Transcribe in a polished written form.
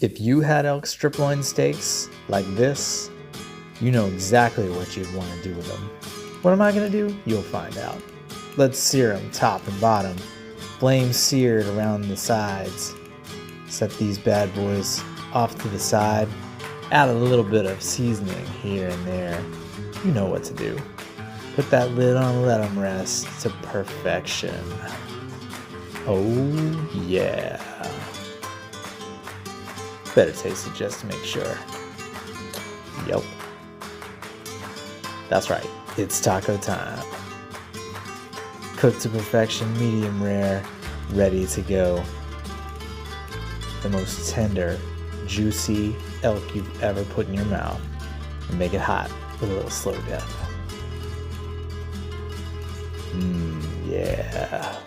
If you had elk strip loin steaks like this, you know exactly what you'd want to do with them. What am I going to do? You'll find out. Let's sear them top and bottom. Flame seared around the sides. Set these bad boys off to the side. Add a little bit of seasoning here and there. You know what to do. Put that lid on and let them rest to perfection. Oh yeah. Better taste it just to make sure. Yup. That's right, it's taco time. Cooked to perfection, medium rare, ready to go. The most tender, juicy elk you've ever put in your mouth. And make it hot with a little slow death. Yeah.